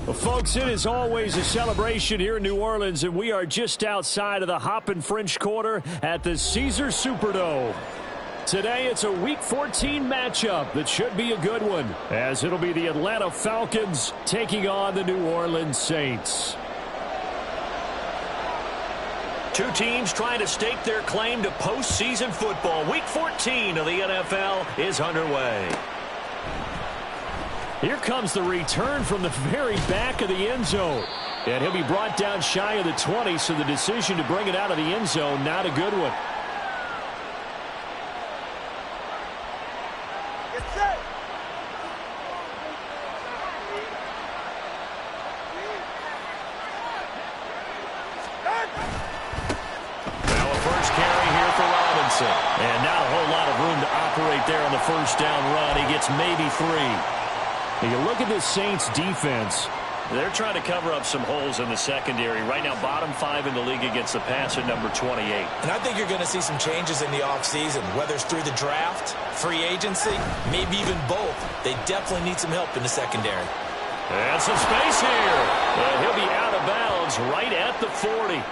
Well, folks, it is always a celebration here in New Orleans, and we are just outside of the Hoppin' French Quarter at the Caesars Superdome. Today, it's a Week 14 matchup that should be a good one, as it'll be the Atlanta Falcons taking on the New Orleans Saints. Two teams trying to stake their claim to postseason football. Week 14 of the NFL is underway. Here comes the return from the very back of the end zone. And he'll be brought down shy of the 20, so the decision to bring it out of the end zone, not a good one. Now a first carry here for Robinson. And not a whole lot of room to operate there on the first down run. He gets maybe 3. You look at this Saints defense. They're trying to cover up some holes in the secondary. Right now, bottom 5 in the league against the pass at number 28. And I think you're going to see some changes in the offseason, whether it's through the draft, free agency, maybe even both. They definitely need some help in the secondary. And some space here. And he'll be out of bounds right at the 40.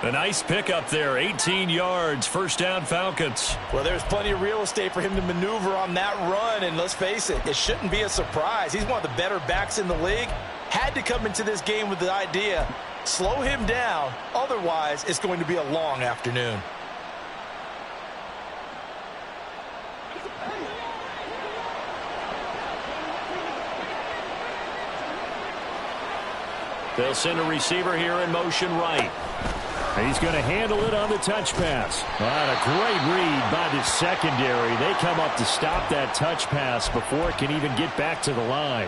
A nice pickup there, 18 yards, first down Falcons. Well, there's plenty of real estate for him to maneuver on that run, and let's face it, it shouldn't be a surprise. He's one of the better backs in the league. Had to come into this game with the idea, slow him down, otherwise it's going to be a long afternoon. They'll send a receiver here in motion right. He's going to handle it on the touch pass. And a great read by the secondary. They come up to stop that touch pass before it can even get back to the line.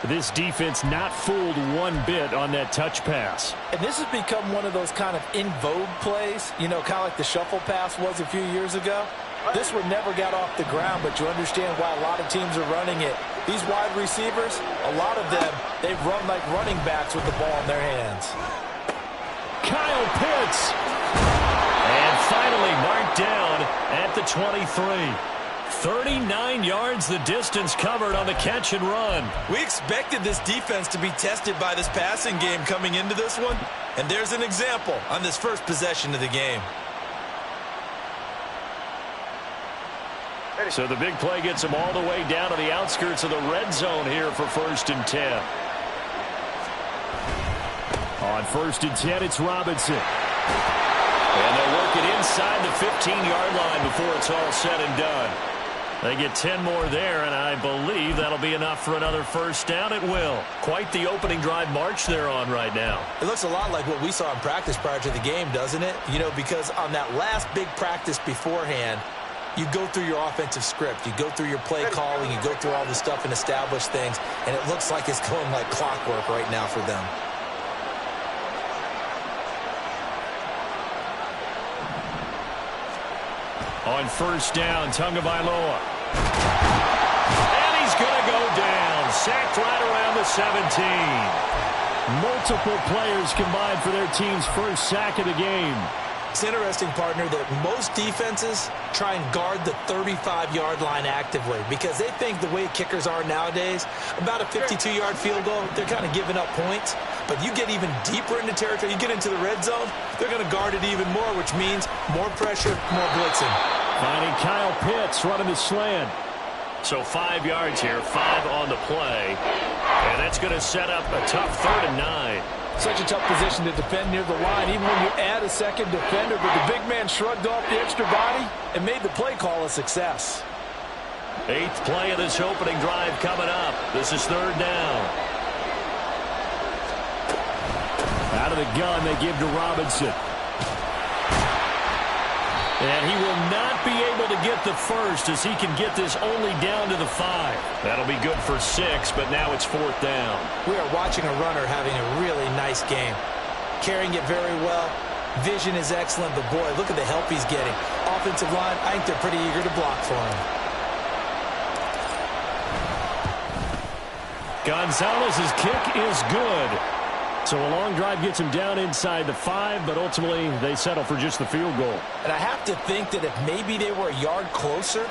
This defense not fooled one bit on that touch pass. And this has become one of those kind of in vogue plays, you know, kind of like the shuffle pass was a few years ago. This one never got off the ground, but you understand why a lot of teams are running it. These wide receivers, a lot of them, they run like running backs with the ball in their hands. Kyle Pitts. And finally marked down at the 23. 39 yards the distance covered on the catch and run. We expected this defense to be tested by this passing game coming into this one. And there's an example on this first possession of the game. So the big play gets him all the way down to the outskirts of the red zone here for 1st and 10. On 1st and 10, it's Robinson. And they'll work it inside the 15-yard line before it's all said and done. They get 10 more there, and I believe that'll be enough for another first down. It will. Quite the opening drive march they're on right now. It looks a lot like what we saw in practice prior to the game, doesn't it? You know, because on that last big practice beforehand, you go through your offensive script. You go through your play calling. You go through all the stuff and establish things, and it looks like it's going like clockwork right now for them. On 1st down, Tagovailoa. And he's going to go down. Sacked right around the 17. Multiple players combined for their team's first sack of the game. It's interesting, partner, that most defenses try and guard the 35-yard line actively because they think the way kickers are nowadays, about a 52-yard field goal, they're kind of giving up points. But you get even deeper into territory, you get into the red zone, they're going to guard it even more, which means more pressure, more blitzing. Finding Kyle Pitts running the slant. So 5 yards here, 5 on the play. And that's going to set up a tough 3rd and 9. Such a tough position to defend near the line, even when you add a second defender. But the big man shrugged off the extra body and made the play call a success. 8th play of this opening drive coming up. This is 3rd down. Out of the gun, they give to Robinson. And he will not be able to get the first as he can get this only down to the 5. That'll be good for 6, but now it's 4th down. We are watching a runner having a really nice game. Carrying it very well. Vision is excellent, but boy, look at the help he's getting. Offensive line, I think they're pretty eager to block for him. Gonzalez's kick is good. So a long drive gets him down inside the 5, but ultimately they settle for just the field goal. And I have to think that if maybe they were a yard closer,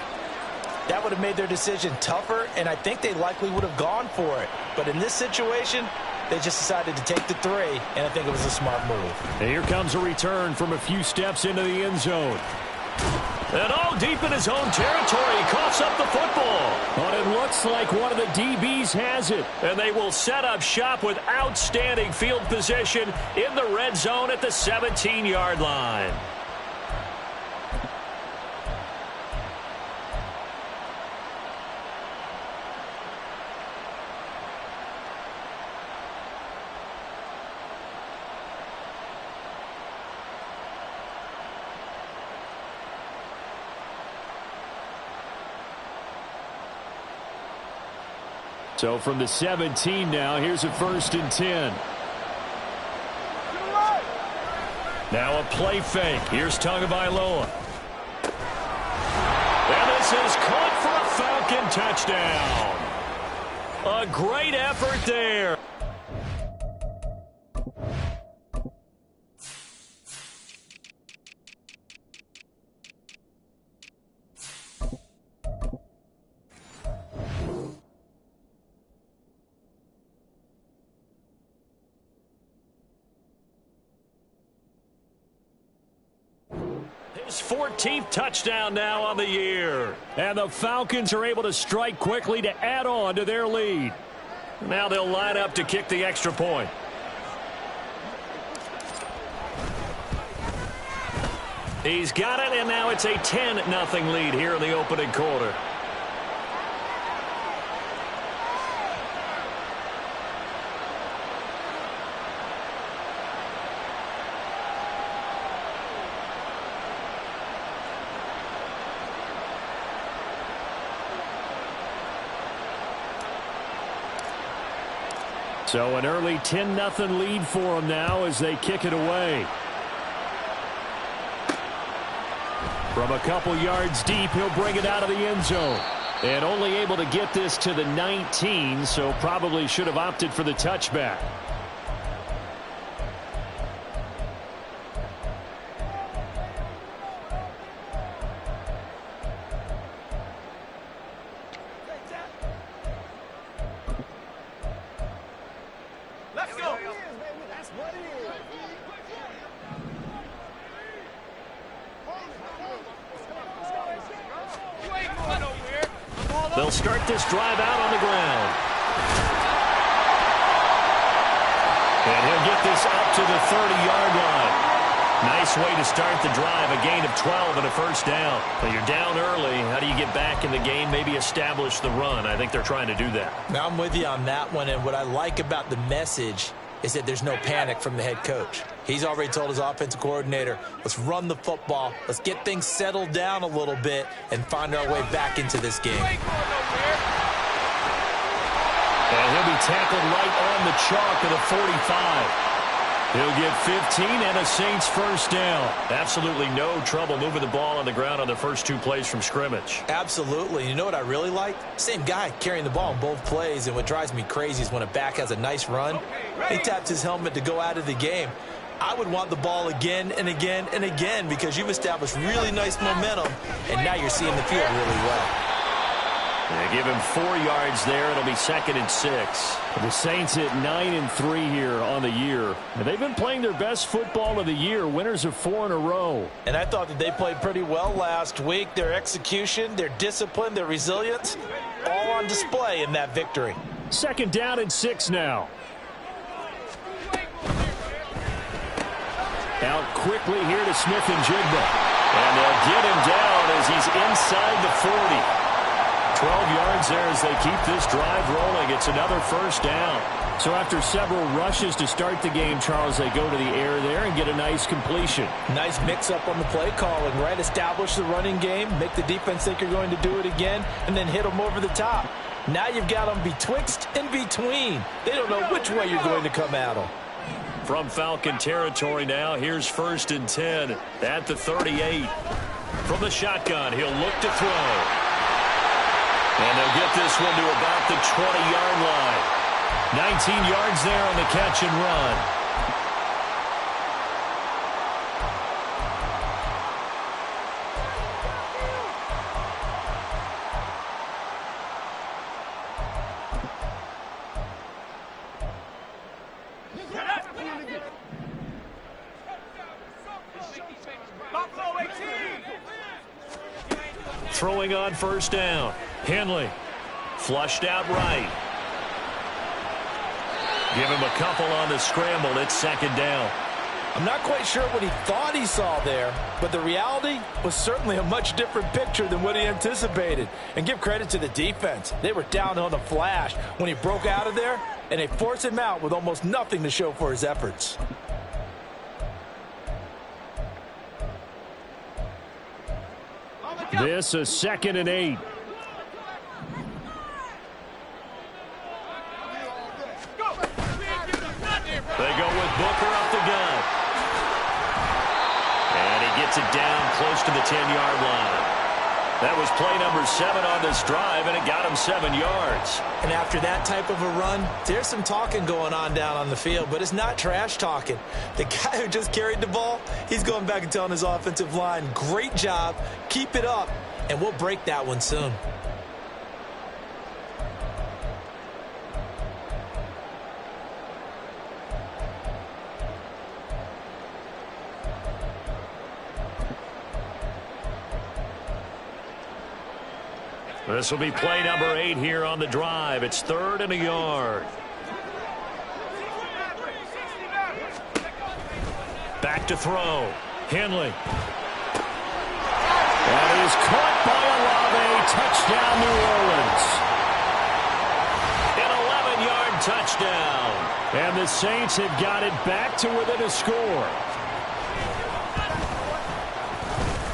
that would have made their decision tougher, and I think they likely would have gone for it. But in this situation, they just decided to take the 3, and I think it was a smart move. And here comes a return from a few steps into the end zone. And all deep in his own territory, he coughs up the football. But it looks like one of the DBs has it. And they will set up shop with outstanding field position in the red zone at the 17-yard line. So from the 17 now, here's a 1st and 10. Now a play fake. Here's Tagovailoa. And this is caught for a Falcon touchdown. A great effort there. His 14th touchdown now on the year. And the Falcons are able to strike quickly to add on to their lead. Now they'll line up to kick the extra point. He's got it, and now it's a 10-0 lead here in the opening quarter. So an early 10-0 lead for them now as they kick it away. From a couple yards deep, he'll bring it out of the end zone. And only able to get this to the 19, so probably should have opted for the touchback. They'll start this drive out on the ground. And he'll get this up to the 30-yard line. Nice way to start the drive, a gain of 12 and a 1st down. But you're down early. How do you get back in the game, maybe establish the run? I think they're trying to do that. Now I'm with you on that one, and what I like about the message is that there's no panic from the head coach. He's already told his offensive coordinator, let's run the football, let's get things settled down a little bit and find our way back into this game. And he'll be tackled right on the chalk of the 45. He'll get 15 and a Saints 1st down. Absolutely no trouble moving the ball on the ground on the first 2 plays from scrimmage. Absolutely. You know what I really like? Same guy carrying the ball in both plays, and what drives me crazy is when a back has a nice run, he taps his helmet to go out of the game. I would want the ball again and again and again because you've established really nice momentum, and now you're seeing the field really well. They give him 4 yards there. It'll be 2nd and 6. The Saints at 9-3 here on the year. And they've been playing their best football of the year, winners of 4 in a row. And I thought that they played pretty well last week. Their execution, their discipline, their resilience, all on display in that victory. 2nd down and 6 now. Out quickly here to Smith-Njigba. And they'll get him down as he's inside the 40. 12 yards there as they keep this drive rolling. It's another 1st down. So after several rushes to start the game, Charles, they go to the air there and get a nice completion. Nice mix-up on the play calling, right? Establish the running game, make the defense think you're going to do it again, and then hit them over the top. Now you've got them betwixt and between. They don't know which way you're going to come at them. From Falcon territory now, here's 1st and 10 at the 38. From the shotgun, he'll look to throw. And they'll get this one to about the 20-yard line. 19 yards there on the catch and run. Throwing on 1st down. Henley flushed out right. Give him a couple on the scramble. It's 2nd down. I'm not quite sure what he thought he saw there, but the reality was certainly a much different picture than what he anticipated. And give credit to the defense. They were down on the flash when he broke out of there, and they forced him out with almost nothing to show for his efforts. This is 2nd and 8. They go with Booker up the gun. And he gets it down close to the 10-yard line. That was play number 7 on this drive, and it got him 7 yards. And after that type of a run, there's some talking going on down on the field, but it's not trash talking. The guy who just carried the ball, he's going back and telling his offensive line, great job, keep it up, and we'll break that one soon. This will be play number 8 here on the drive. It's 3rd and a yard. Back to throw. Henley. That is caught by Olave. Touchdown, New Orleans. An 11-yard touchdown. And the Saints have got it back to within a score.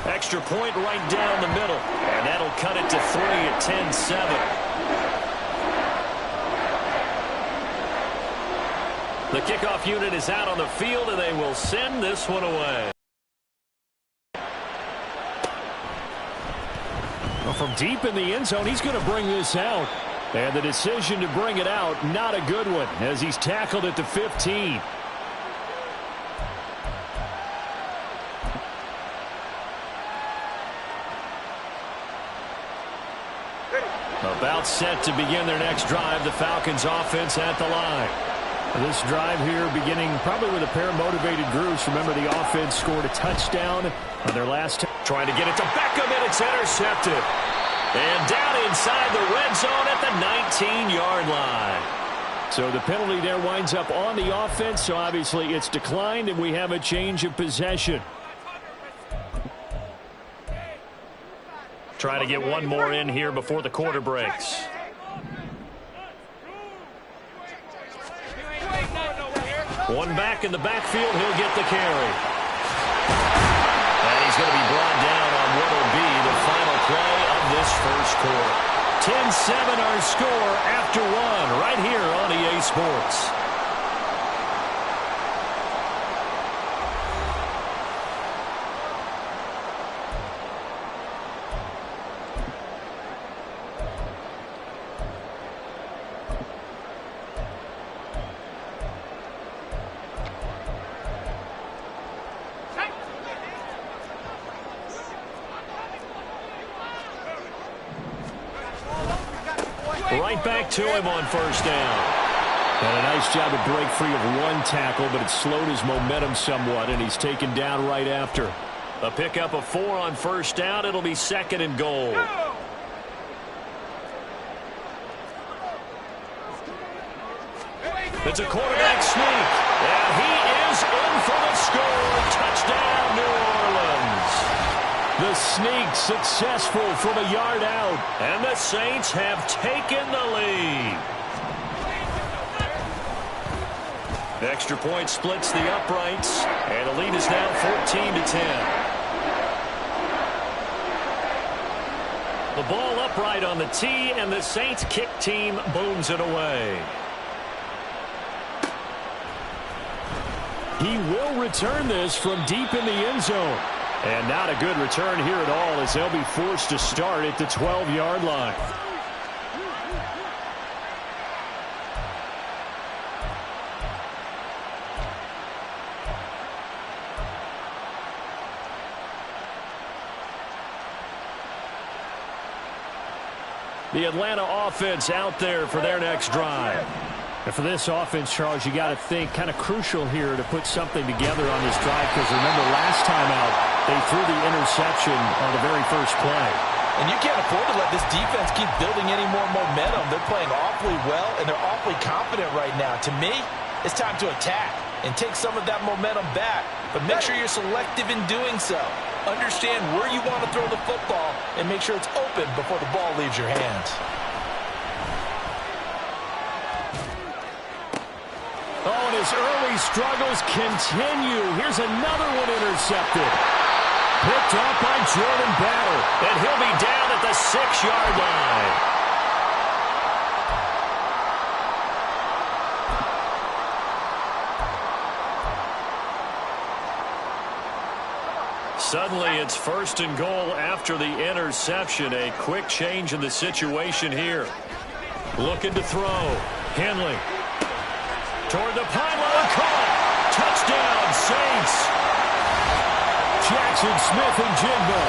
Extra point right down the middle. And that'll cut it to 3 at 10-7. The kickoff unit is out on the field, and they will send this one away. Well, from deep in the end zone, he's going to bring this out. And the decision to bring it out, not a good one, as he's tackled at the 15. About set to begin their next drive. The Falcons offense at the line. This drive here beginning probably with a pair of motivated groups. Remember, the offense scored a touchdown on their last. Trying to get it to Beckham, and it's intercepted. And down inside the red zone at the 19-yard line. So the penalty there winds up on the offense. So obviously it's declined, and we have a change of possession. Try to get one more in here before the quarter breaks. One back in the backfield. He'll get the carry. And he's going to be brought down on what will be the final play of this first quarter. 10-7 our score after one right here on EA Sports. it back to him on first down. And a nice job to break free of one tackle, but it slowed his momentum somewhat, and he's taken down right after. A pickup of 4 on first down. It'll be 2nd and goal. It's a quarterback sneak. And he is in for the score. Touchdown, New Orleans. The sneak successful from a yard out. And the Saints have taken the lead. The extra point splits the uprights. And the lead is now 14-10. The ball upright on the tee, and the Saints kick team booms it away. He will return this from deep in the end zone. And not a good return here at all, as they'll be forced to start at the 12-yard line. The Atlanta offense out there for their next drive. And for this offense, Charles, you got to think kind of crucial here to put something together on this drive, because remember last time out, they threw the interception on the very first play. And you can't afford to let this defense keep building any more momentum. They're playing awfully well, and they're awfully confident right now. To me, it's time to attack and take some of that momentum back, but make sure you're selective in doing so. Understand where you want to throw the football and make sure it's open before the ball leaves your hands. Oh, and his early struggles continue. Here's another one intercepted. Picked off by Jordan Battle. And he'll be down at the 6-yard line. Suddenly, it's 1st and goal after the interception. A quick change in the situation here. Looking to throw. Henley. Toward the pylon. Caught. Touchdown, Saints. Jackson Smith and Jigba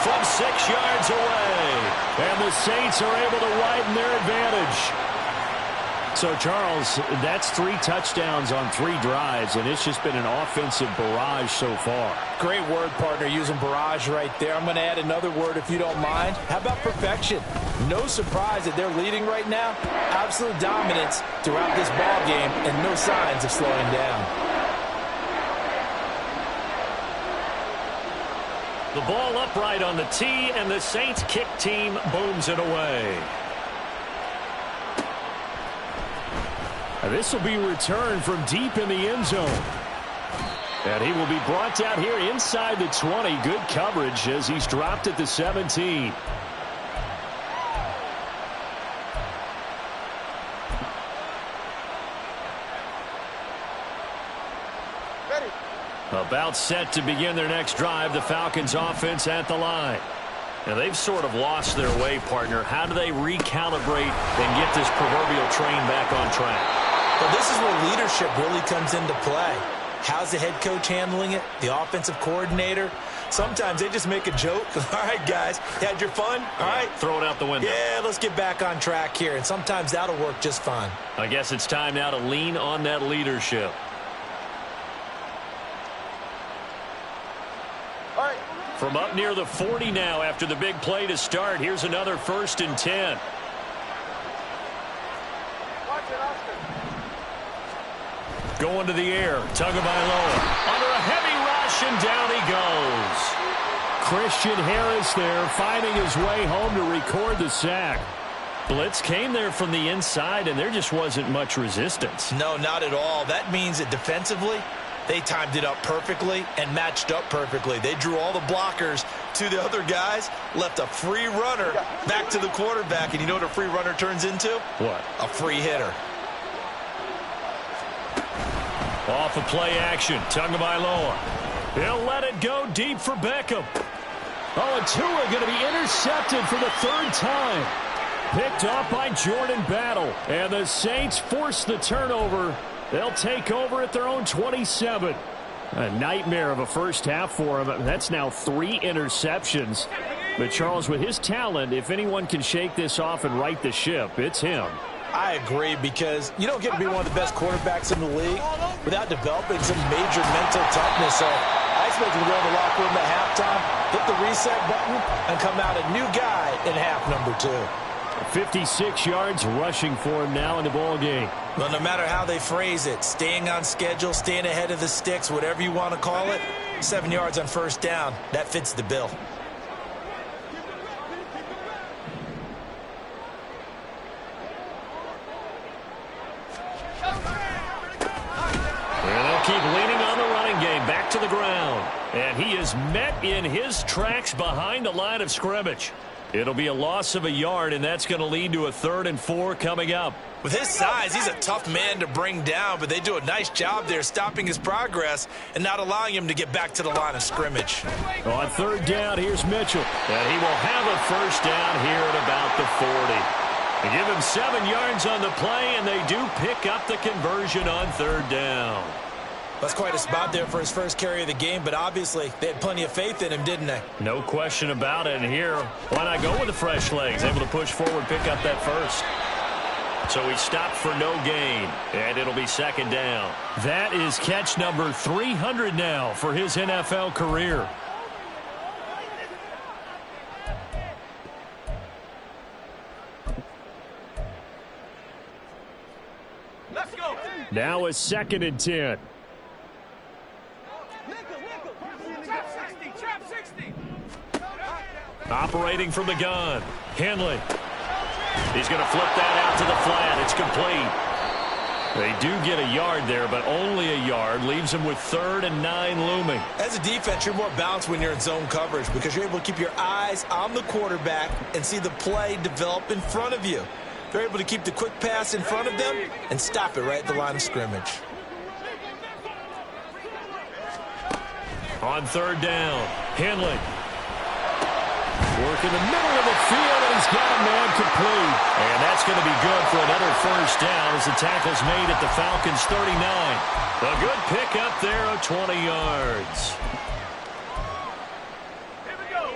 from 6 yards away. And the Saints are able to widen their advantage. So, Charles, that's 3 touchdowns on 3 drives, and it's just been an offensive barrage so far. Great word, partner, using barrage right there. I'm going to add another word if you don't mind. How about perfection? No surprise that they're leading right now. Absolute dominance throughout this ball game, and no signs of slowing down. The ball upright on the tee, and the Saints kick team booms it away. This will be returned from deep in the end zone. And he will be brought down here inside the 20. Good coverage as he's dropped at the 17. About set to begin their next drive, the Falcons offense at the line. Now, they've sort of lost their way, partner. How do they recalibrate and get this proverbial train back on track? Well, this is where leadership really comes into play. How's the head coach handling it? The offensive coordinator? Sometimes they just make a joke. All right, guys, you had your fun? All right. Throw it out the window. Yeah, let's get back on track here. And sometimes that'll work just fine. I guess it's time now to lean on that leadership. All right. From up near the 40 now after the big play to start. Here's another 1st and 10. Going to the air. Tagovailoa under a heavy rush, and down he goes. Christian Harris there finding his way home to record the sack. Blitz came there from the inside, and there just wasn't much resistance. No, not at all. That means that defensively, they timed it up perfectly and matched up perfectly. They drew all the blockers to the other guys, left a free runner back to the quarterback, and you know what a free runner turns into? What? A free hitter. Off of play action, Tagovailoa. He'll let it go deep for Beckham. Oh, and Tua going to be intercepted for the 3rd time. Picked off by Jordan Battle. And the Saints force the turnover. They'll take over at their own 27. A nightmare of a first half for them. That's now 3 interceptions. But, Charles, with his talent, if anyone can shake this off and right the ship, it's him. I agree, because you don't get to be one of the best quarterbacks in the league without developing some major mental toughness. So I expect him to go in the locker room at halftime, hit the reset button, and come out a new guy in half number 2. 56 yards rushing for him now in the ball game. Well, no matter how they phrase it, staying on schedule, staying ahead of the sticks, whatever you want to call it, 7 yards on first down, that fits the bill. And they'll keep leaning on the running game, back to the ground. And he is met in his tracks behind the line of scrimmage. It'll be a loss of a yard, and that's going to lead to a 3rd and 4 coming up. With his size, he's a tough man to bring down, but they do a nice job there stopping his progress and not allowing him to get back to the line of scrimmage. On 3rd down, here's Mitchell. And he will have a first down here at about the 40. They give him 7 yards on the play, and they do pick up the conversion on 3rd down. That's quite a spot there for his first carry of the game, but obviously they had plenty of faith in him, didn't they? No question about it. And here, why not go with the fresh legs? Able to push forward, pick up that first. So he stopped for no gain, and it'll be 2nd down. That is catch number 300 now for his NFL career. Let's go. Now a 2nd and 10. Trap 60. Operating from the gun. Henley. He's going to flip that out to the flat. It's complete. They do get a yard there, but only a yard. Leaves them with 3rd and 9 looming. As a defense, you're more balanced when you're in zone coverage because you're able to keep your eyes on the quarterback and see the play develop in front of you. They're able to keep the quick pass in front of them and stop it right at the line of scrimmage. On 3rd down, Henley. Work in the middle of the field, and he's got a man complete. And that's going to be good for another first down as the tackle's made at the Falcons' 39. A good pickup there of 20 yards.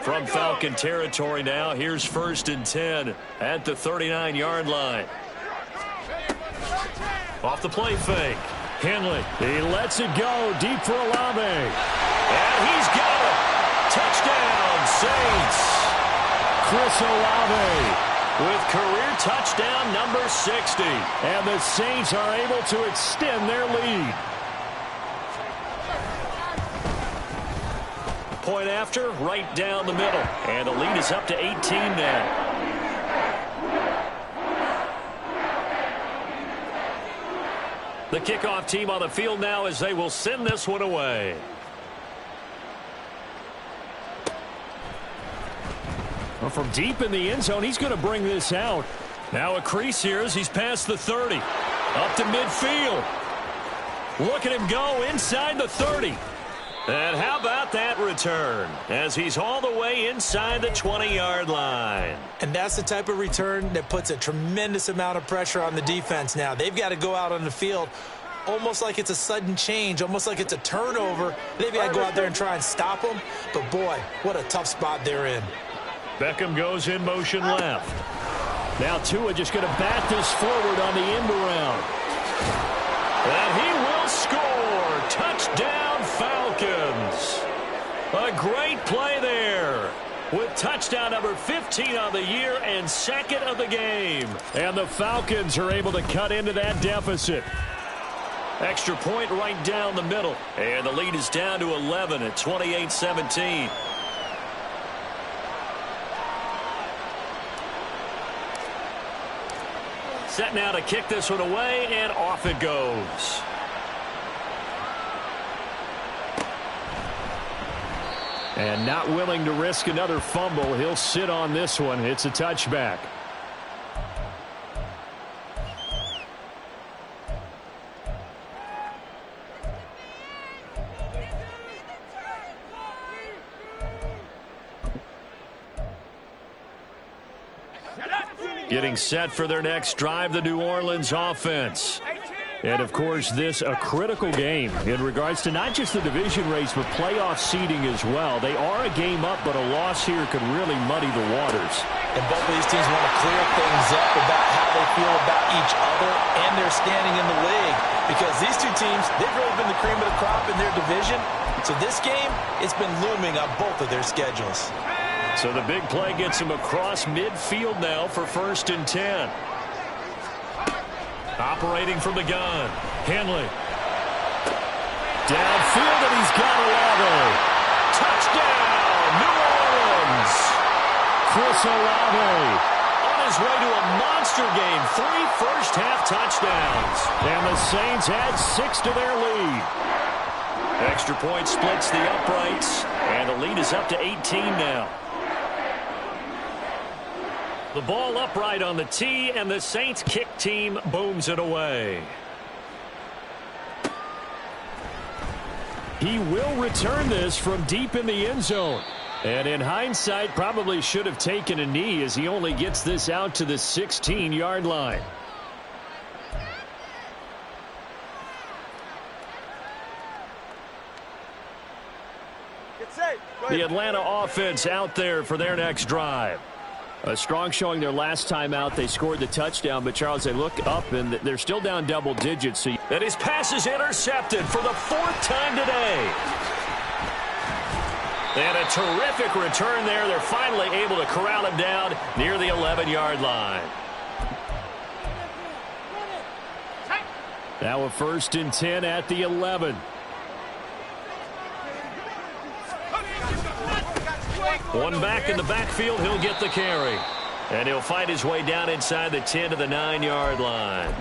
From Falcon territory now, here's 1st and 10 at the 39-yard line. Off the play fake. Henley. He lets it go deep for Olave. And he's got it. Touchdown, Saints. Chris Olave with career touchdown number 60. And the Saints are able to extend their lead. Point after, right down the middle. And the lead is up to 18 now. The kickoff team on the field now as they will send this one away. Well, from deep in the end zone, he's going to bring this out. Now a crease here as he's past the 30. Up to midfield. Look at him go inside the 30. And how about that return as he's all the way inside the 20-yard line. And that's the type of return that puts a tremendous amount of pressure on the defense now. They've got to go out on the field almost like it's a sudden change, almost like it's a turnover. They've got to go out there and try and stop them. But, boy, what a tough spot they're in. Beckham goes in motion left. Now Tua just going to bat this forward on the end around. And he will score. Touchdown, Falcons. A great play there with touchdown number 15 on the year and 2nd of the game. And the Falcons are able to cut into that deficit. Extra point right down the middle. And the lead is down to 11 at 28-17. Set now to kick this one away, and off it goes. And not willing to risk another fumble, he'll sit on this one. It's a touchback. Getting set for their next drive, the New Orleans offense. And, of course, this a critical game in regards to not just the division race, but playoff seeding as well. They are a game up, but a loss here could really muddy the waters. And both of these teams want to clear things up about how they feel about each other and their standing in the league. Because these two teams, they've really been the cream of the crop in their division. So this game, it's been looming on both of their schedules. So the big play gets him across midfield now for 1st and 10. Operating from the gun. Henley. Downfield, and he's got Olave. Touchdown, New Orleans. Chris Olave On his way to a monster game. 3 first-half touchdowns. And the Saints add 6 to their lead. Extra point splits the uprights. And the lead is up to 18 now. The ball upright on the tee, and the Saints kick team booms it away. He will return this from deep in the end zone. And in hindsight, probably should have taken a knee as he only gets this out to the 16-yard line. The Atlanta offense out there for their next drive. A strong showing their last time out. They scored the touchdown, but, Charles, they look up, and they're still down double digits. So And his pass is intercepted for the 4th time today. And a terrific return there. They're finally able to corral him down near the 11-yard line. now a 1st and 10 at the 11. One back in the backfield, he'll get the carry. And he'll fight his way down inside the 10 to the 9-yard line.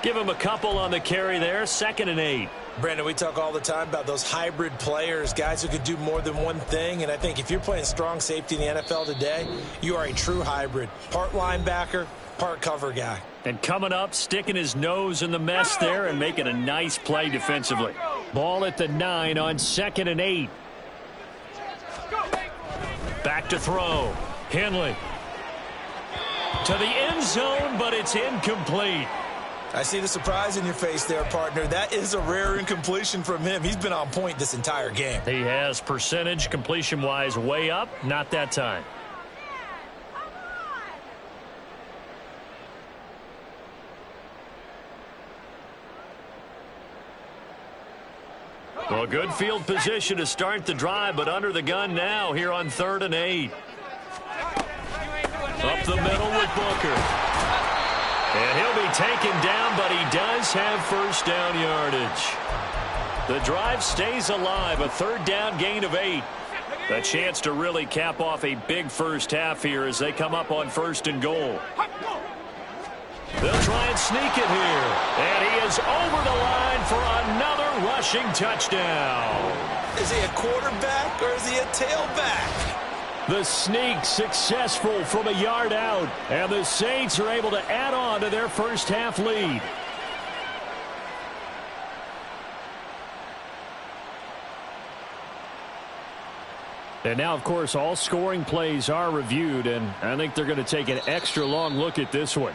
Give him a couple on the carry there, 2nd and 8. Brandon, we talk all the time about those hybrid players, guys who could do more than one thing. And I think if you're playing strong safety in the NFL today, you are a true hybrid. Part linebacker, part cover guy. And coming up, sticking his nose in the mess there and making a nice play defensively. Ball at the 9 on 2nd and 8. Back to throw. Henley. To the end zone, but it's incomplete. I see the surprise in your face there, partner. That is a rare incompletion from him. He's been on point this entire game. He has percentage completion-wise way up. Not that time. Well, good field position to start the drive, but under the gun now here on 3rd and 8. Up the middle with Booker. And he'll be taken down, but he does have 1st down yardage. The drive stays alive, a 3rd down gain of 8. A chance to really cap off a big first half here as they come up on 1st and goal. They'll try and sneak it here. And he is over the line for another rushing touchdown. Is he a quarterback or is he a tailback? The sneak successful from a yard out. And the Saints are able to add on to their first half lead. And now, of course, all scoring plays are reviewed. And I think they're going to take an extra long look at this one.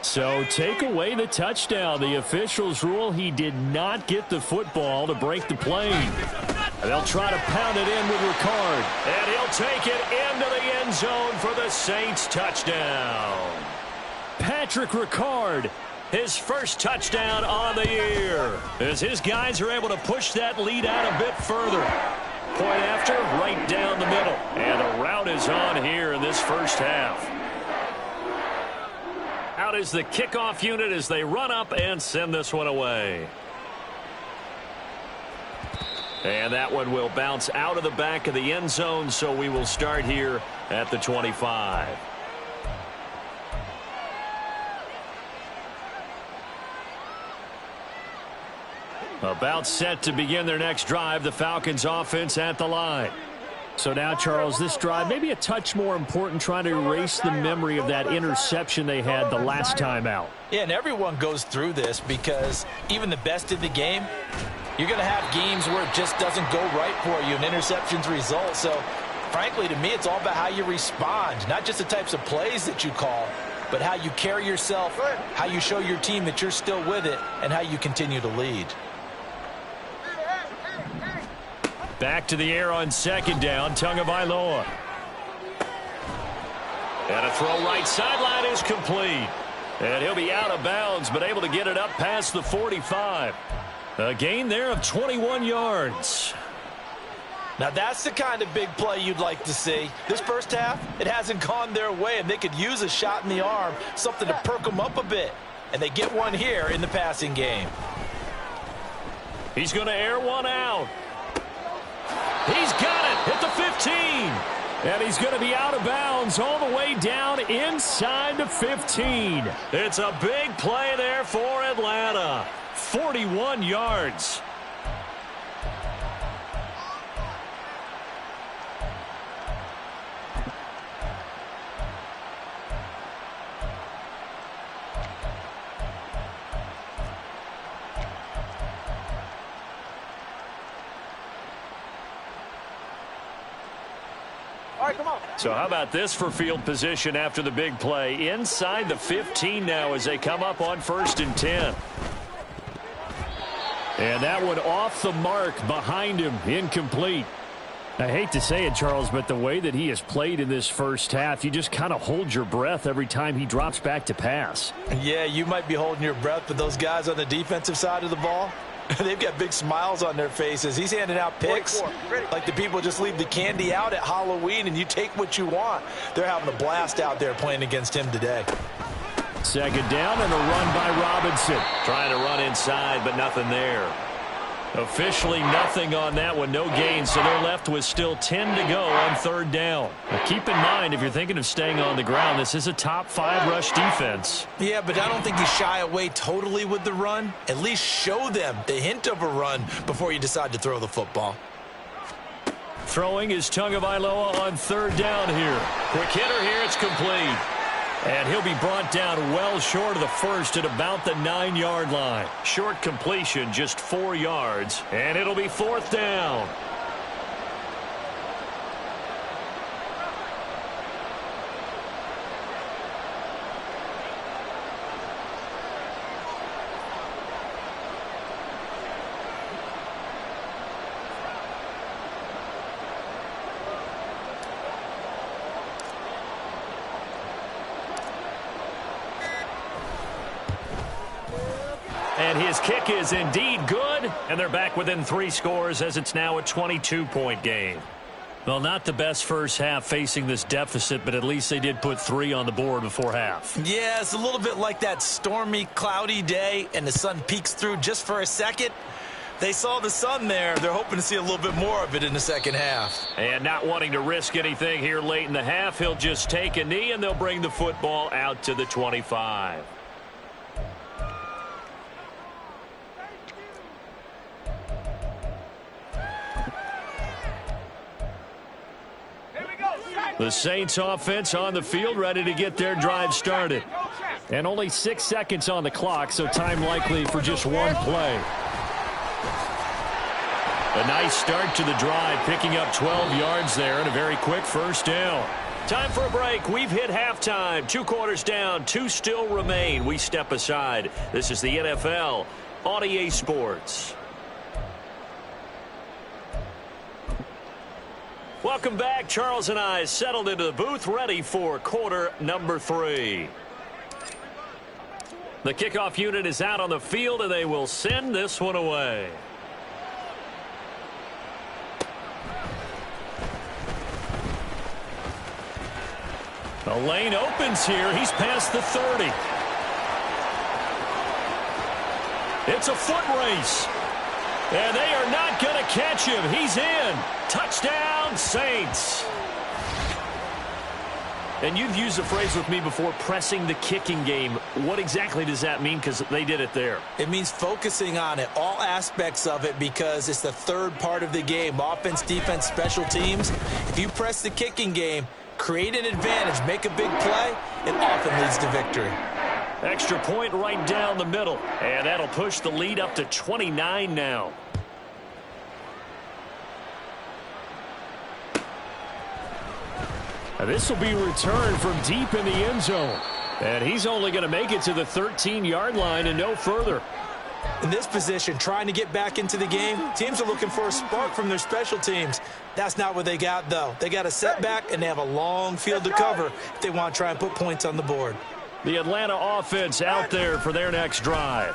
So take away the touchdown. The officials rule he did not get the football to break the play. And they'll try to pound it in with Ricard. And he'll take it into the end zone for the Saints touchdown. Patrick Ricard, his first touchdown on the year. As his guys are able to push that lead out a bit further. Point after, right down the middle. And the route is on here in this first half. Out is the kickoff unit as they run up and send this one away. And that one will bounce out of the back of the end zone, so we will start here at the 25. About set to begin their next drive, the Falcons offense at the line. So now, Charles, this drive maybe a touch more important, trying to erase the memory of that interception they had the last time out. Yeah, and everyone goes through this because even the best in the game, you're going to have games where it just doesn't go right for you and interceptions result. So Frankly, to me, it's all about how you respond, not just the types of plays that you call, but how you carry yourself, how you show your team that you're still with it, and how you continue to lead. Back to the air on second down, Tagovailoa. And a throw right sideline is complete. And he'll be out of bounds, but able to get it up past the 45. A gain there of 21 yards. Now, that's the kind of big play you'd like to see. This first half, it hasn't gone their way, and they could use a shot in the arm, something to perk them up a bit. And they get one here in the passing game. He's going to air one out. He's got it at the 15. And he's going to be out of bounds all the way down inside the 15. It's a big play there for Atlanta. 41 yards. So how about this for field position after the big play? Inside the 15 now as they come up on 1st and 10. And that one off the mark behind him, incomplete. I hate to say it, Charles, but the way that he has played in this first half, you just kind of hold your breath every time he drops back to pass. Yeah, you might be holding your breath, but those guys on the defensive side of the ball, they've got big smiles on their faces. He's handing out picks like the people just leave the candy out at Halloween and you take what you want. They're having a blast out there playing against him today. Second down and a run by Robinson. Trying to run inside, but nothing there. Officially nothing on that one, no gain, so they're left with still 10 to go on 3rd down. Now keep in mind, if you're thinking of staying on the ground, this is a top 5 rush defense. Yeah, but I don't think you shy away totally with the run. At least show them the hint of a run before you decide to throw the football. Throwing is Tagovailoa on 3rd down here. Quick hitter here, it's complete. And he'll be brought down well short of the first at about the 9-yard line. Short completion, just 4 yards. And it'll be 4th down. And his kick is indeed good, and they're back within 3 scores as it's now a 22-point game. Well, not the best first half facing this deficit, but at least they did put 3 on the board before half. Yeah, it's a little bit like that stormy, cloudy day, and the sun peeks through just for a second. They saw the sun there. They're hoping to see a little bit more of it in the second half. And not wanting to risk anything here late in the half, he'll just take a knee, and they'll bring the football out to the 25. The Saints offense on the field, ready to get their drive started. And only 6 seconds on the clock, so time likely for just one play. A nice start to the drive, picking up 12 yards there and a very quick 1st down. Time for a break. We've hit halftime. 2 quarters down, 2 still remain. We step aside. This is the NFL on EA Sports. Welcome back. Charles and I settled into the booth, ready for quarter number 3. The kickoff unit is out on the field, and they will send this one away. The lane opens here. He's past the 30. It's a foot race. And they are not going to catch him. He's in. Touchdown, Saints. And you've used the phrase with me before, pressing the kicking game. What exactly does that mean? Because they did it there. It means focusing on it, all aspects of it, because it's the third part of the game. Offense, defense, special teams. If you press the kicking game, create an advantage, make a big play, it often leads to victory. Extra point right down the middle. And that'll push the lead up to 29 now. Now this will be returned from deep in the end zone. And he's only going to make it to the 13-yard line and no further. In this position, trying to get back into the game, teams are looking for a spark from their special teams. That's not what they got, though. They got a setback, and they have a long field to cover if they want to try and put points on the board. The Atlanta offense out there for their next drive.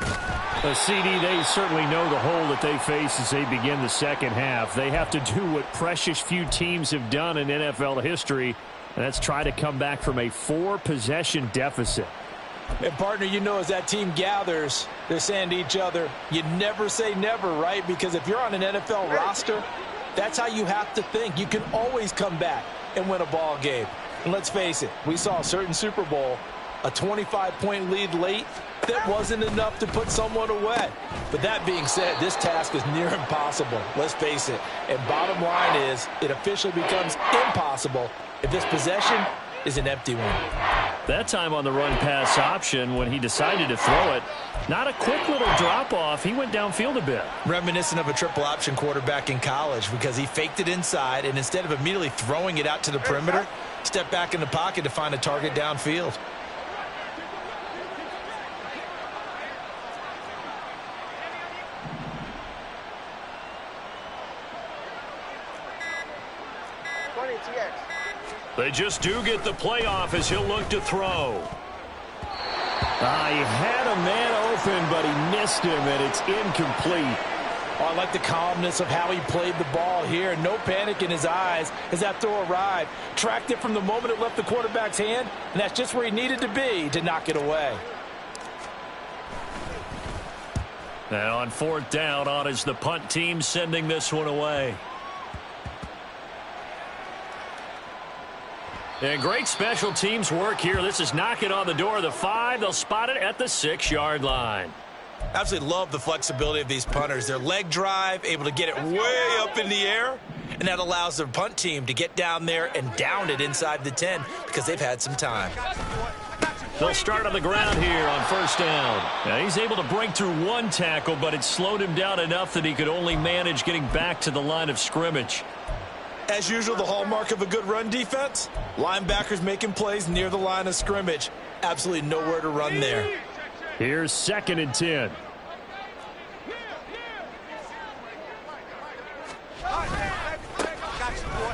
The CD, they certainly know the hole that they face as they begin the second half. They have to do what precious few teams have done in NFL history, and that's try to come back from a 4-possession deficit. And, partner, you know, as that team gathers, they're saying to each other, you never say never, right? Because if you're on an NFL roster, that's how you have to think. You can always come back and win a ball game. And let's face it, we saw a certain Super Bowl, a 25-point lead late, that wasn't enough to put someone away. But that being said, this task is near impossible. Let's face it. And bottom line is, it officially becomes impossible if this possession is an empty one. That time on the run-pass option when he decided to throw it, not a quick little drop-off. He went downfield a bit. Reminiscent of a triple option quarterback in college because he faked it inside, and instead of immediately throwing it out to the perimeter, stepped back in the pocket to find a target downfield. They just do get the playoff as he'll look to throw. He had a man open, but he missed him, and it's incomplete. Oh, I like the calmness of how he played the ball here. No panic in his eyes as that throw arrived. Tracked it from the moment it left the quarterback's hand, and that's just where he needed to be to knock it away. And on 4th down, on is the punt team sending this one away. And great special teams work here. This is knocking on the door of the 5. They'll spot it at the 6-yard line. Absolutely love the flexibility of these punters. Their leg drive, able to get it way up in the air, and that allows their punt team to get down there and down it inside the 10 because they've had some time. They'll start on the ground here on 1st down. Now he's able to break through one tackle, but it slowed him down enough that he could only manage getting back to the line of scrimmage. As usual, the hallmark of a good run defense, linebackers making plays near the line of scrimmage. Absolutely nowhere to run there. Here's 2nd and 10.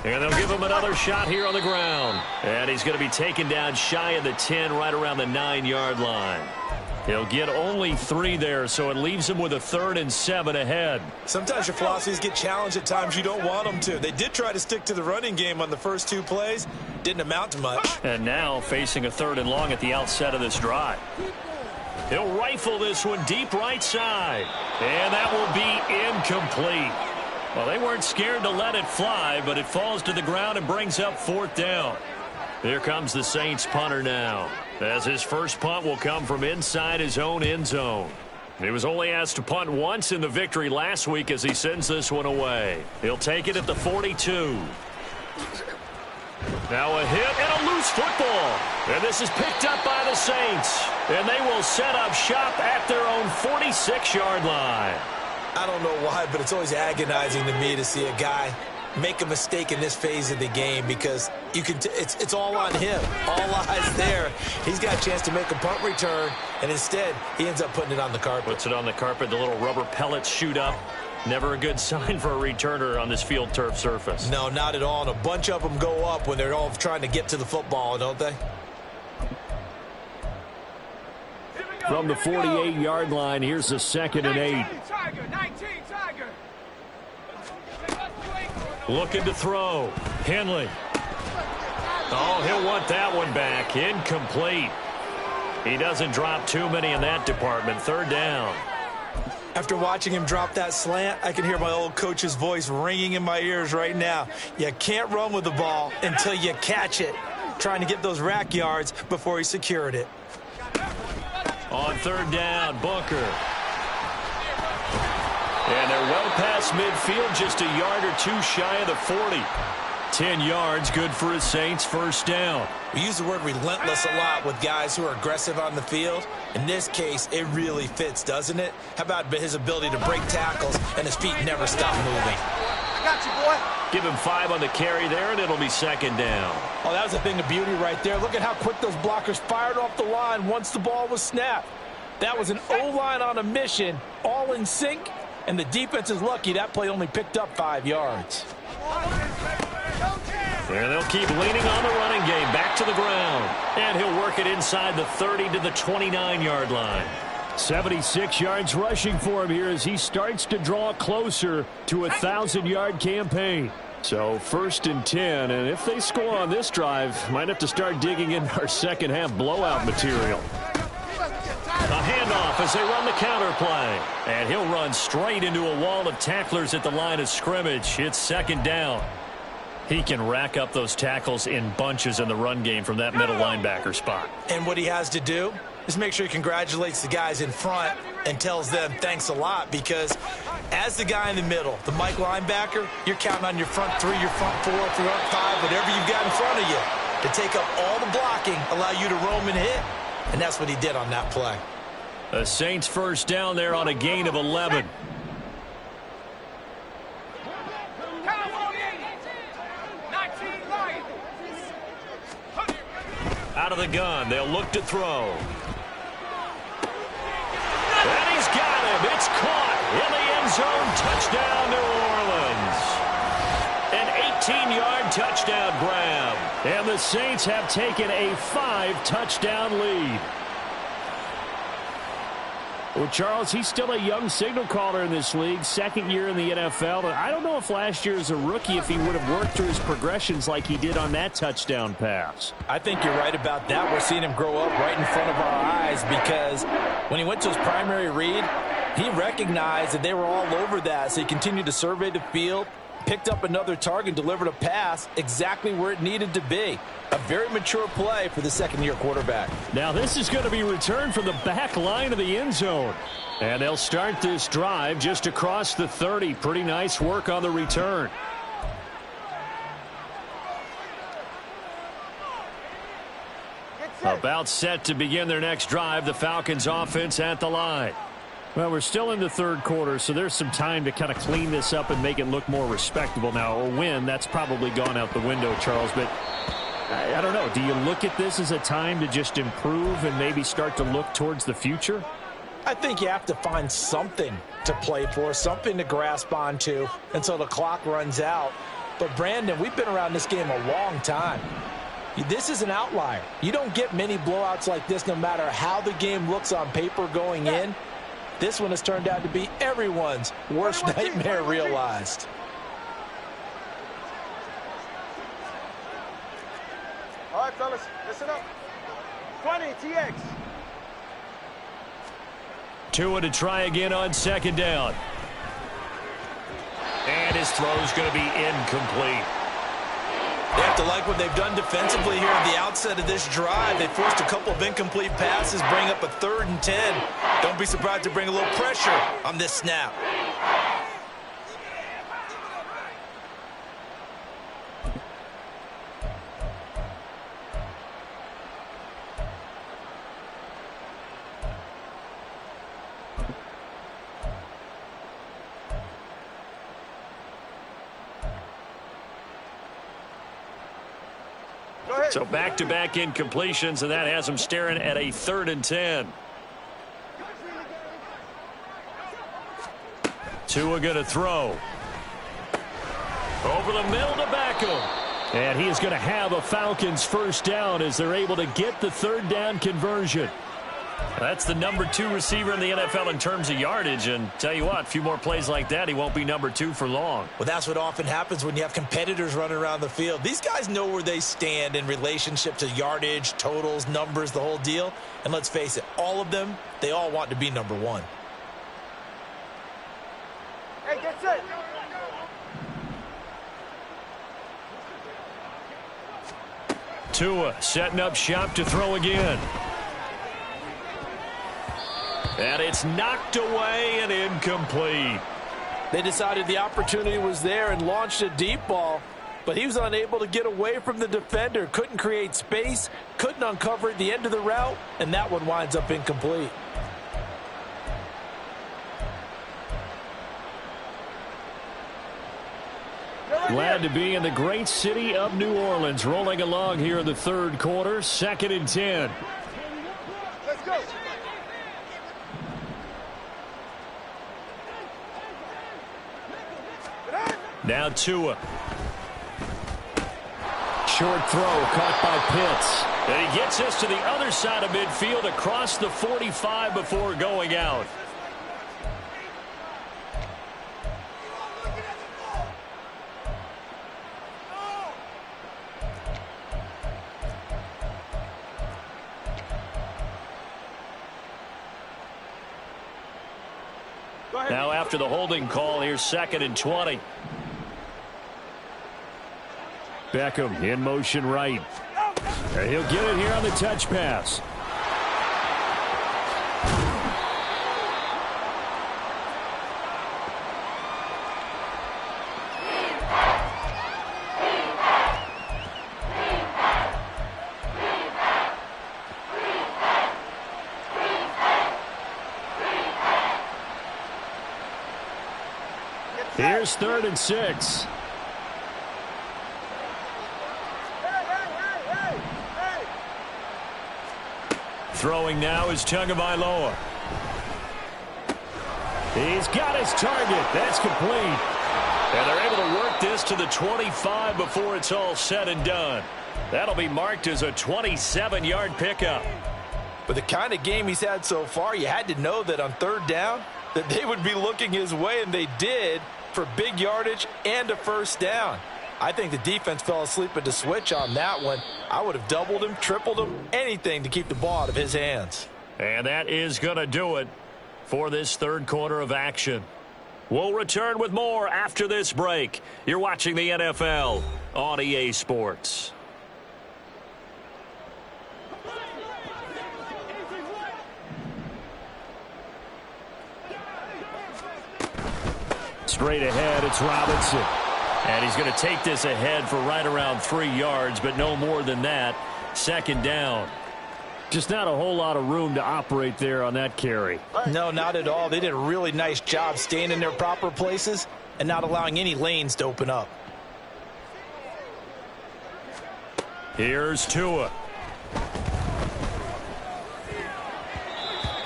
And they'll give him another shot here on the ground. And he's going to be taken down shy of the 10, right around the 9-yard line. He'll get only 3 there, so it leaves him with a 3rd and 7 ahead. Sometimes your philosophies get challenged at times you don't want them to. They did try to stick to the running game on the first 2 plays. Didn't amount to much. And now facing a 3rd and long at the outset of this drive. He'll rifle this one deep right side. And that will be incomplete. Well, they weren't scared to let it fly, but it falls to the ground and brings up 4th down. Here comes the Saints punter now, as his first punt will come from inside his own end zone. He was only asked to punt once in the victory last week as he sends this one away. He'll take it at the 42. Now a hit and a loose football. And this is picked up by the Saints. And they will set up shop at their own 46-yard line. I don't know why, but it's always agonizing to me to see a guy make a mistake in this phase of the game because you can it's all on him. All eyes there. He's got a chance to make a punt return, and instead he ends up putting it on the carpet. Puts it on the carpet. The little rubber pellets shoot up. Never a good sign for a returner on this field turf surface. No, not at all. And a bunch of them go up when they're all trying to get to the football, don't they? From the 48-yard line, here's the 2nd and 8. 19, Tiger. Looking to throw. Henley. Oh, he'll want that one back. Incomplete. He doesn't drop too many in that department. 3rd down. After watching him drop that slant, I can hear my old coach's voice ringing in my ears right now. You can't run with the ball until you catch it. Trying to get those rack yards before he secured it. On 3rd down, Booker. And they're well past midfield, just a yard or 2 shy of the 40. 10 yards, good for his Saints, 1st down. We use the word relentless a lot with guys who are aggressive on the field. In this case, it really fits, doesn't it? How about his ability to break tackles and his feet never stop moving? Got you, boy. Give him 5 on the carry there, and it'll be second down. Oh, that was a thing of beauty right there. Look at how quick those blockers fired off the line once the ball was snapped. That was an O-line on a mission, all in sync, and the defense is lucky that play only picked up 5 yards. And they'll keep leaning on the running game, back to the ground. And he'll work it inside the 30 to the 29-yard line. 76 yards rushing for him here as he starts to draw closer to a 1,000-yard campaign. So 1st and 10, and if they score on this drive, might have to start digging in our second-half blowout material. A handoff as they run the counter play. And he'll run straight into a wall of tacklers at the line of scrimmage. It's second down. He can rack up those tackles in bunches in the run game from that middle linebacker spot. And what he has to do is make sure he congratulates the guys in front and tells them thanks a lot, because as the guy in the middle, the Mike linebacker, you're counting on your front 3, your front 4, front 5, whatever you've got in front of you to take up all the blocking, allow you to roam and hit. And that's what he did on that play. The Saints first down there on a gain of 11. Out of the gun, they'll look to throw. And he's got him. It's caught in the end zone. Touchdown, New Orleans. An 18-yard touchdown grab. And the Saints have taken a 5-touchdown lead. Well, Charles, he's still a young signal caller in this league, 2nd year in the NFL. And I don't know if last year as a rookie, if he would have worked through his progressions like he did on that touchdown pass. I think you're right about that. We're seeing him grow up right in front of our eyes, because when he went to his primary read, he recognized that they were all over that. So he continued to survey the field, picked up another target, delivered a pass exactly where it needed to be. A very mature play for the 2nd-year quarterback. Now this is going to be returned from the back line of the end zone. And they'll start this drive just across the 30. Pretty nice work on the return. About set to begin their next drive, the Falcons offense at the line. Well, we're still in the 3rd quarter, so there's some time to kind of clean this up and make it look more respectable. Now, a win, that's probably gone out the window, Charles, but I don't know. Do you look at this as a time to just improve and maybe start to look towards the future? I think you have to find something to play for, something to grasp onto until the clock runs out. But, Brandon, we've been around this game a long time. This is an outlier. You don't get many blowouts like this no matter how the game looks on paper going in. This one has turned out to be everyone's worst nightmare realized. All right, fellas, listen up. 20, TX. Tua to try again on 2nd down. And his throw's going to be incomplete. They have to like what they've done defensively here at the outset of this drive. They forced a couple of incomplete passes, bring up a 3rd and 10. Don't be surprised to bring a little pressure on this snap. So back-to-back incompletions, and that has them staring at a 3rd and 10. Tua going to throw. Over the middle to Beckham. And he is going to have a Falcons first down as they're able to get the 3rd down conversion. That's the number 2 receiver in the NFL in terms of yardage, and tell you what, a few more plays like that, he won't be number 2 for long. Well, that's what often happens when you have competitors running around the field. These guys know where they stand in relationship to yardage, totals, numbers, the whole deal. And let's face it, all of them, they all want to be number 1. Hey, get set. Tua setting up shop to throw again. And it's knocked away and incomplete. They decided the opportunity was there and launched a deep ball, but he was unable to get away from the defender. Couldn't create space, couldn't uncover at the end of the route, and that one winds up incomplete. Glad to be in the great city of New Orleans. Rolling along here in the third quarter. 2nd and 10. Let's go. Now Tua. Short throw caught by Pitts. And he gets us to the other side of midfield across the 45 before going out. Now after the holding call, here's 2nd and 20. Beckham in motion right. And he'll get it here on the touch pass. Here's 3rd and 6. Throwing now is Tagovailoa. He's got his target. That's complete. And they're able to work this to the 25 before it's all said and done. That'll be marked as a 27-yard pickup. With the kind of game he's had so far, you had to know that on 3rd down that they would be looking his way, and they did, for big yardage and a 1st down. I think the defense fell asleep at the switch on that one. I would have doubled him, tripled him, anything to keep the ball out of his hands. And that is going to do it for this third quarter of action. We'll return with more after this break. You're watching the NFL on EA Sports. Straight ahead, it's Robinson. And he's going to take this ahead for right around 3 yards, but no more than that. 2nd down. Just not a whole lot of room to operate there on that carry. No, not at all. They did a really nice job staying in their proper places and not allowing any lanes to open up. Here's Tua.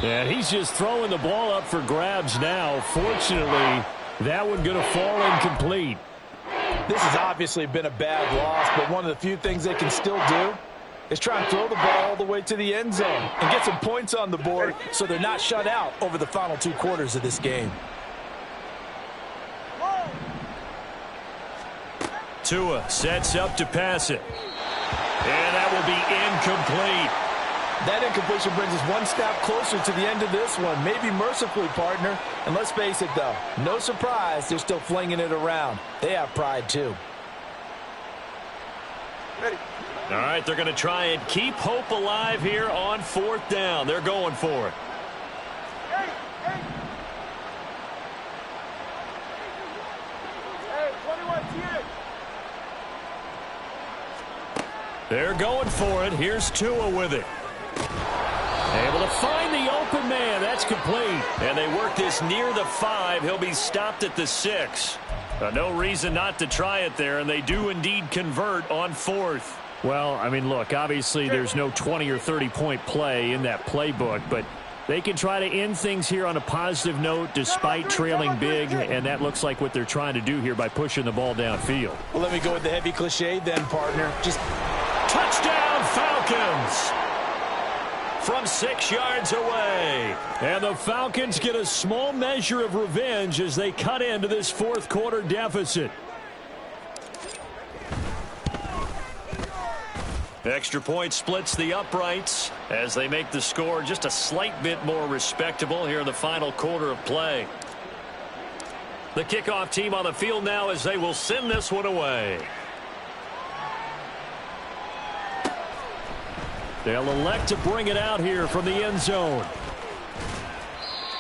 And he's just throwing the ball up for grabs now. Fortunately, that one going to fall incomplete. This has obviously been a bad loss, but one of the few things they can still do is try and throw the ball all the way to the end zone and get some points on the board so they're not shut out over the final 2 quarters of this game. Tua sets up to pass it. And that will be incomplete. That incompletion brings us one step closer to the end of this one. Maybe mercifully, partner. And let's face it, though, no surprise, they're still flinging it around. They have pride, too. Ready. All right, they're going to try and keep hope alive here on 4th down. They're going for it. Hey, 21 here. They're going for it. Here's Tua with it. Able to find the open man. That's complete. And they work this near the 5. He'll be stopped at the 6. No reason not to try it there, and they do indeed convert on 4th. Well, I mean, look, obviously there's no 20 or 30-point play in that playbook, but they can try to end things here on a positive note despite trailing big, and that looks like what they're trying to do here by pushing the ball downfield. Well, let me go with the heavy cliche then, partner. Just touchdown, Falcons! From 6 yards away. And the Falcons get a small measure of revenge as they cut into this 4th quarter deficit. Extra point splits the uprights as they make the score just a slight bit more respectable here in the final quarter of play. The kickoff team on the field now as they will send this one away. They'll elect to bring it out here from the end zone.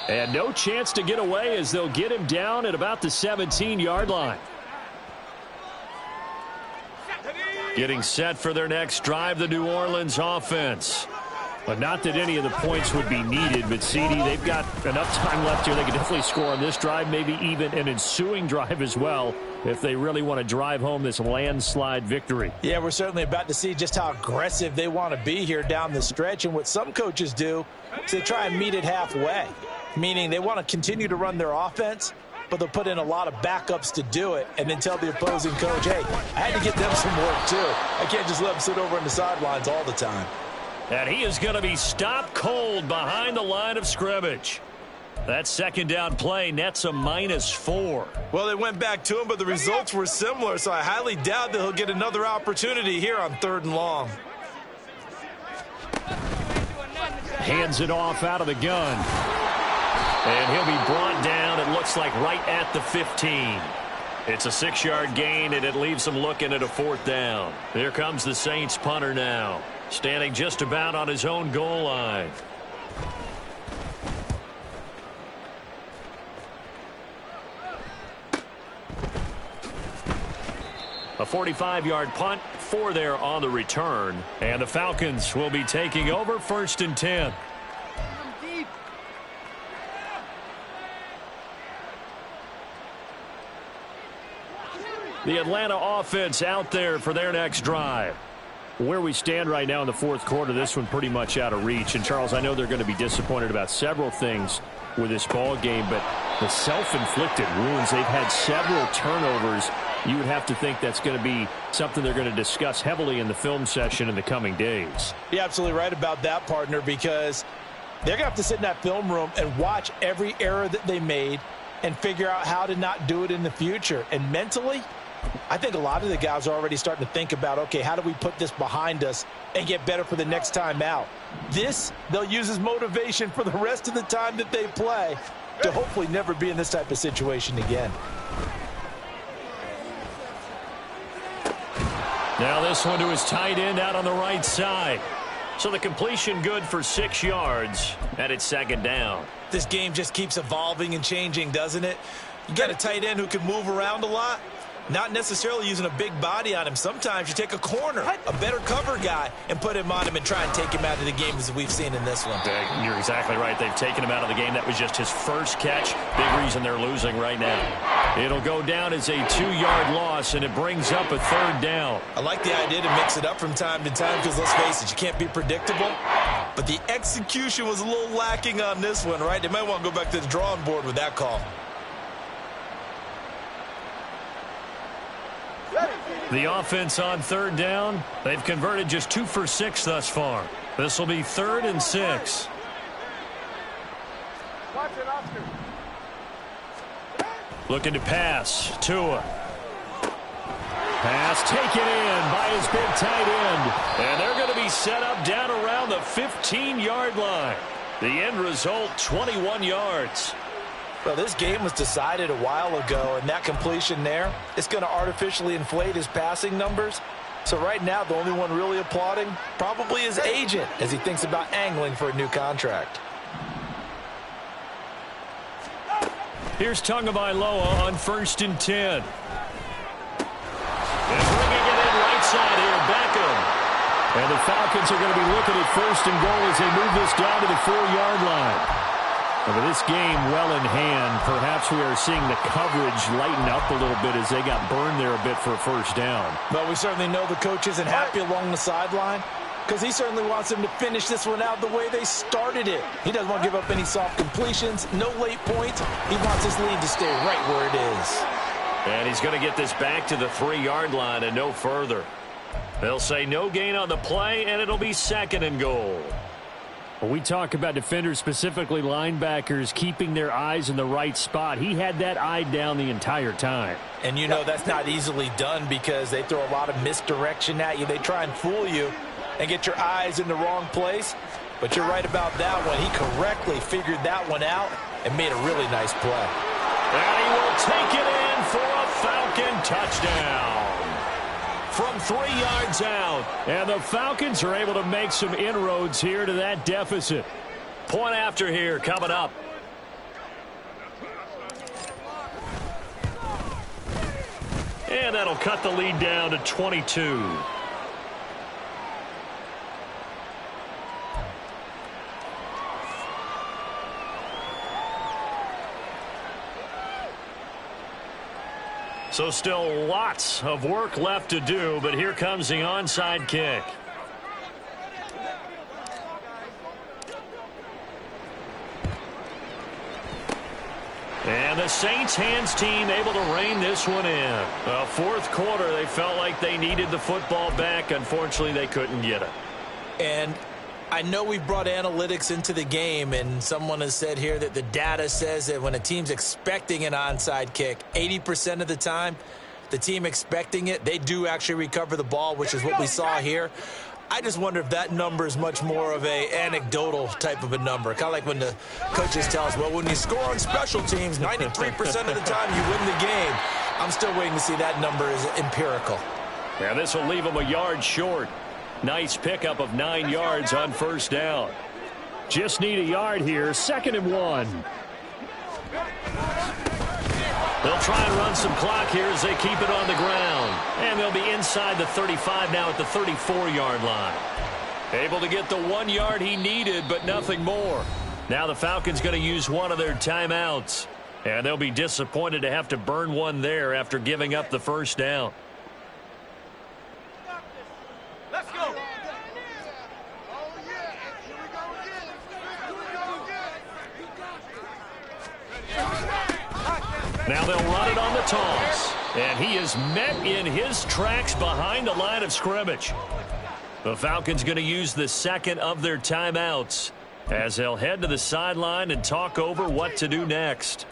And no chance to get away as they'll get him down at about the 17-yard line. Getting set for their next drive, the New Orleans offense. But not that any of the points would be needed, but CD, they've got enough time left here. They can definitely score on this drive, maybe even an ensuing drive as well, if they really want to drive home this landslide victory. Yeah, we're certainly about to see just how aggressive they want to be here down the stretch. And what some coaches do is they try and meet it halfway, meaning they want to continue to run their offense, but they'll put in a lot of backups to do it and then tell the opposing coach, hey, I had to get them some work too. I can't just let them sit over on the sidelines all the time. And he is going to be stopped cold behind the line of scrimmage. That second down play nets a -4. Well, they went back to him, but the results were similar, so I highly doubt that he'll get another opportunity here on 3rd and long. Hands it off out of the gun. And he'll be brought down, it looks like, right at the 15. It's a 6-yard gain, and it leaves them looking at a 4th down. Here comes the Saints punter now, standing just about on his own goal line. A 45-yard punt, 4 there on the return. And the Falcons will be taking over 1st and 10. The Atlanta offense out there for their next drive. Where we stand right now in the 4th quarter, this one pretty much out of reach. And, Charles, I know they're going to be disappointed about several things with this ball game, but the self-inflicted wounds, they've had several turnovers. You would have to think that's going to be something they're going to discuss heavily in the film session in the coming days. You're absolutely right about that, partner, because they're going to have to sit in that film room and watch every error that they made and figure out how to not do it in the future. And mentally, I think a lot of the guys are already starting to think about, okay, how do we put this behind us and get better for the next time out? This, they'll use as motivation for the rest of the time that they play to hopefully never be in this type of situation again. Now this one to his tight end out on the right side. So the completion good for 6 yards, and it's 2nd down. This game just keeps evolving and changing, doesn't it? You got a tight end who can move around a lot. Not necessarily using a big body on him. Sometimes you take a corner, a better cover guy, and put him on him and try and take him out of the game as we've seen in this one. You're exactly right. They've taken him out of the game. That was just his first catch. Big reason they're losing right now. It'll go down as a 2-yard loss, and it brings up a 3rd down. I like the idea to mix it up from time to time because, let's face it, you can't be predictable. But the execution was a little lacking on this one, right? They might want to go back to the drawing board with that call. The offense on 3rd down, they've converted just 2 for 6 thus far. This will be 3rd and 6. Looking to pass. Tua. Pass taken in by his big tight end. And they're going to be set up down around the 15-yard line. The end result, 21 yards. Well, this game was decided a while ago, and that completion there, it's going to artificially inflate his passing numbers. So right now, the only one really applauding probably his agent as he thinks about angling for a new contract. Here's Tagovailoa on 1st and 10. And bringing it in right side here, Beckham. And the Falcons are going to be looking at 1st and goal as they move this down to the 4-yard line. And with this game well in hand, perhaps we are seeing the coverage lighten up a little bit as they got burned there a bit for a 1st down. Well, we certainly know the coach isn't happy along the sideline because he certainly wants them to finish this one out the way they started it. He doesn't want to give up any soft completions, no late points. He wants his lead to stay right where it is. And he's going to get this back to the 3-yard line and no further. They'll say no gain on the play, and it'll be 2nd and goal. When we talk about defenders, specifically linebackers, keeping their eyes in the right spot, he had that eye down the entire time. And you know that's not easily done because they throw a lot of misdirection at you. They try and fool you and get your eyes in the wrong place. But you're right about that one. He correctly figured that one out and made a really nice play. And he will take it in for a Falcon touchdown. From 3 yards out. And the Falcons are able to make some inroads here to that deficit. Point after here coming up. And that'll cut the lead down to 22. So still lots of work left to do, but here comes the onside kick. And the Saints hands team able to rein this one in. Fourth quarter, they felt like they needed the football back. Unfortunately, they couldn't get it. And I know we brought analytics into the game, and someone has said here that the data says that when a team's expecting an onside kick, 80% of the time, the team expecting it, they do actually recover the ball, which is what we saw here. I just wonder if that number is much more of a anecdotal type of a number. Kind of like when the coaches tell us, well, when you score on special teams, 93% of the time you win the game. I'm still waiting to see that number is empirical. Yeah, this will leave them a yard short. Nice pickup of 9 yards on first down. Just need a yard here. 2nd and 1. They'll try and run some clock here as they keep it on the ground. And they'll be inside the 35 now at the 34-yard line. Able to get the 1 yard he needed, but nothing more. Now the Falcons going to use one of their timeouts. And they'll be disappointed to have to burn one there after giving up the first down. Let's go. Now they'll run it on the toss. And he is met in his tracks behind the line of scrimmage. The Falcons going to use the second of their timeouts as they'll head to the sideline and talk over what to do next.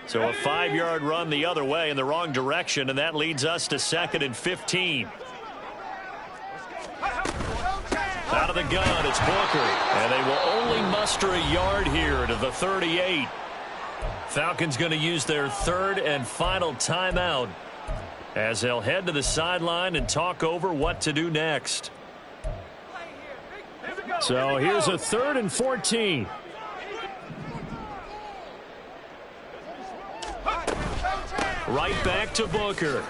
So a 5-yard run the other way in the wrong direction, and that leads us to 2nd and 15. Out of the gun, it's Booker, and they will only muster a yard here to the 38. Falcons going to use their 3rd and final timeout as they'll head to the sideline and talk over what to do next. So here's a 3rd and 14. Right back to Booker.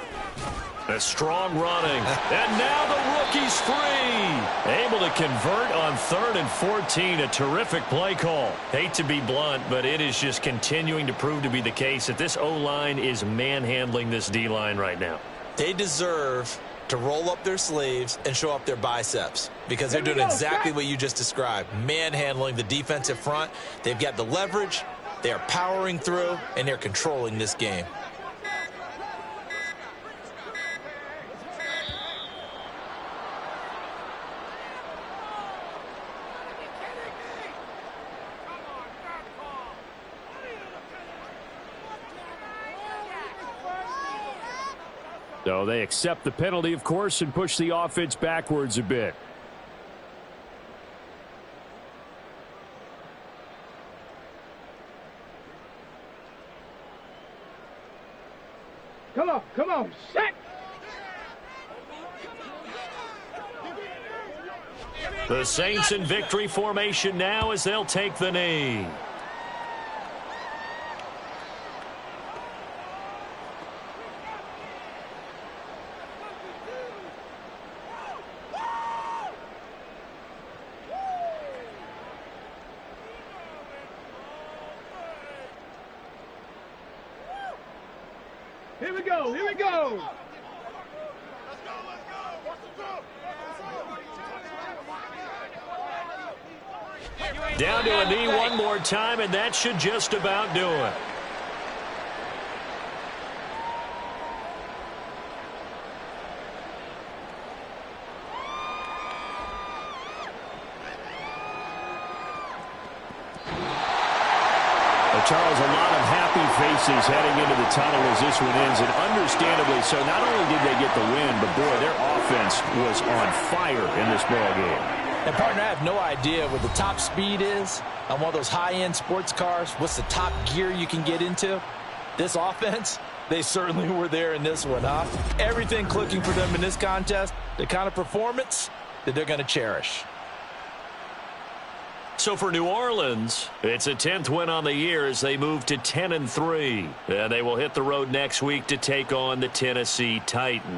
A strong running. And now the rookie's free. Able to convert on 3rd and 14. A terrific play call. Hate to be blunt, but it is just continuing to prove to be the case that this O-line is manhandling this D-line right now. They deserve to roll up their sleeves and show up their biceps because they're doing exactly what you just described. Manhandling the defensive front. They've got the leverage. They are powering through, and they're controlling this game. So they accept the penalty, of course, and push the offense backwards a bit. Come on, set. The Saints in victory formation now as they'll take the knee. Here we go, here we go. Down to a knee one more time, and that should just about do it. Charles, a lot of happy faces heading into the tunnel as this one ends, and understandably so. Not only did they get the win, but boy, their offense was on fire in this ball game. And, partner, I have no idea what the top speed is on one of those high-end sports cars. What's the top gear you can get into? This offense, they certainly were there in this one, huh? Everything clicking for them in this contest, the kind of performance that they're going to cherish. So for New Orleans, it's a 10th win on the year as they move to 10-3. And they will hit the road next week to take on the Tennessee Titans.